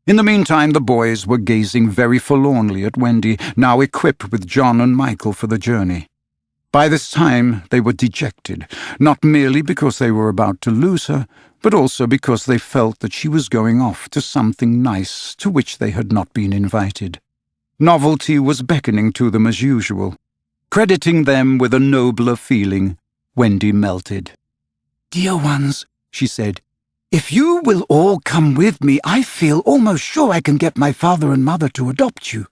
In the meantime, the boys were gazing very forlornly at Wendy, now equipped with John and Michael for the journey. By this time, they were dejected, not merely because they were about to lose her, but also because they felt that she was going off to something nice to which they had not been invited. Novelty was beckoning to them as usual. Crediting them with a nobler feeling, Wendy melted. "Dear ones," she said, "if you will all come with me, I feel almost sure I can get my father and mother to adopt you."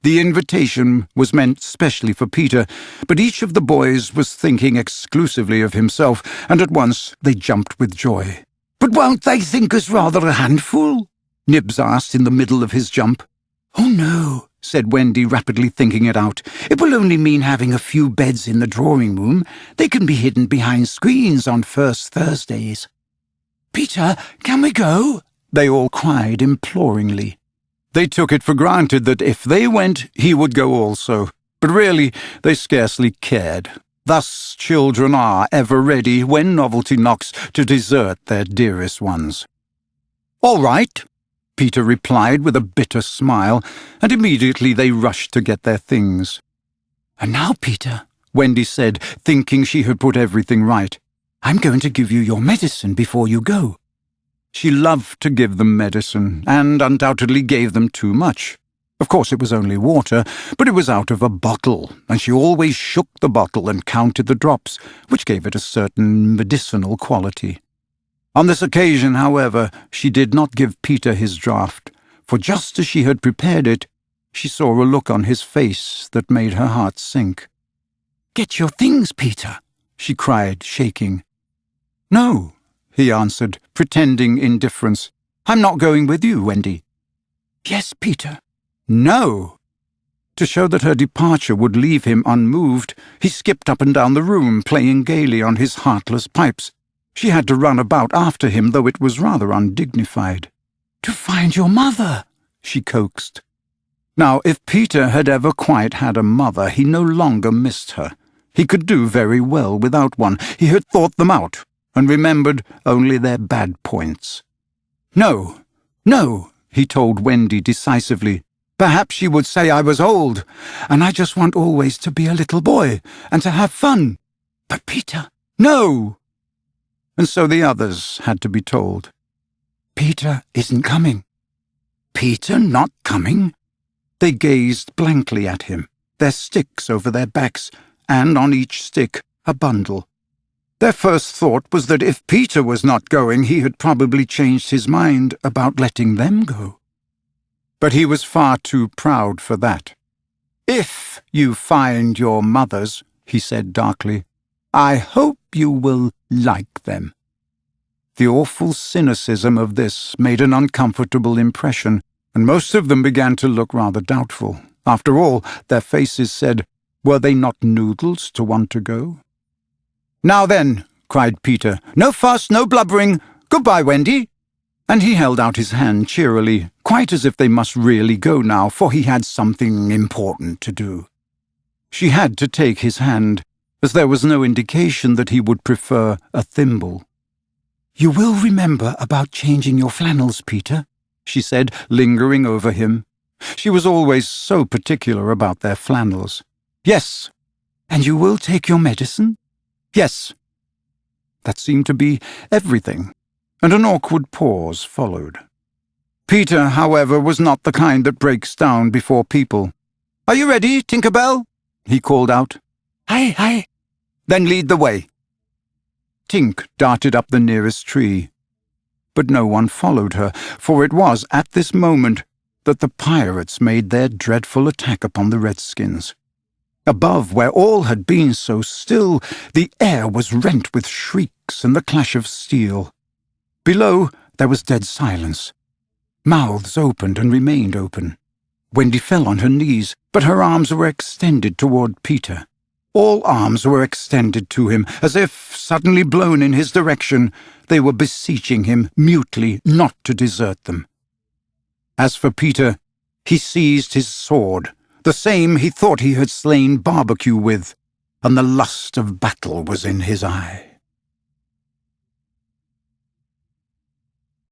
The invitation was meant specially for Peter, but each of the boys was thinking exclusively of himself, and at once they jumped with joy. "But won't they think us rather a handful?" Nibs asked in the middle of his jump. "Oh, no," said Wendy, rapidly thinking it out. "It will only mean having a few beds in the drawing room. They can be hidden behind screens on first Thursdays." "Peter, can we go?" they all cried imploringly. They took it for granted that if they went, he would go also, but really they scarcely cared. Thus children are ever ready, when novelty knocks, to desert their dearest ones. "All right," Peter replied with a bitter smile, and immediately they rushed to get their things. "And now, Peter," Wendy said, thinking she had put everything right, "I'm going to give you your medicine before you go." She loved to give them medicine, and undoubtedly gave them too much. Of course, it was only water, but it was out of a bottle, and she always shook the bottle and counted the drops, which gave it a certain medicinal quality. On this occasion, however, she did not give Peter his draught, for just as she had prepared it, she saw a look on his face that made her heart sink. "Get your things, Peter," she cried, shaking. "No," he answered, pretending indifference. "I'm not going with you, Wendy." "Yes, Peter." "No." To show that her departure would leave him unmoved, he skipped up and down the room, playing gaily on his heartless pipes. She had to run about after him, though it was rather undignified. "To find your mother," she coaxed. Now, if Peter had ever quite had a mother, he no longer missed her. He could do very well without one. He had thought them out, and remembered only their bad points. "No, no," he told Wendy decisively. "Perhaps she would say I was old, and I just want always to be a little boy, and to have fun." "But Peter—" "No!" And so the others had to be told. "Peter isn't coming." Peter not coming? They gazed blankly at him, their sticks over their backs, and on each stick a bundle. Their first thought was that if Peter was not going, he had probably changed his mind about letting them go. But he was far too proud for that. "If you find your mothers," he said darkly, "I hope you will like them." The awful cynicism of this made an uncomfortable impression, and most of them began to look rather doubtful. After all, their faces said, were they not noodles to want to go? "Now then," cried Peter, "no fuss, no blubbering. Goodbye, Wendy." And he held out his hand cheerily, quite as if they must really go now, for he had something important to do. She had to take his hand, as there was no indication that he would prefer a thimble. "You will remember about changing your flannels, Peter," she said, lingering over him. She was always so particular about their flannels. "Yes." "And you will take your medicine?" "Yes." That seemed to be everything, and an awkward pause followed. Peter, however, was not the kind that breaks down before people. "Are you ready, Tinkerbell?" he called out. "Aye, aye." "Then lead the way." Tink darted up the nearest tree. But no one followed her, for it was at this moment that the pirates made their dreadful attack upon the Redskins. Above, where all had been so still, the air was rent with shrieks and the clash of steel. Below, there was dead silence. Mouths opened and remained open. Wendy fell on her knees, but her arms were extended toward Peter. All arms were extended to him, as if, suddenly blown in his direction, they were beseeching him mutely not to desert them. As for Peter, he seized his sword, the same he thought he had slain Barbecue with, and the lust of battle was in his eye.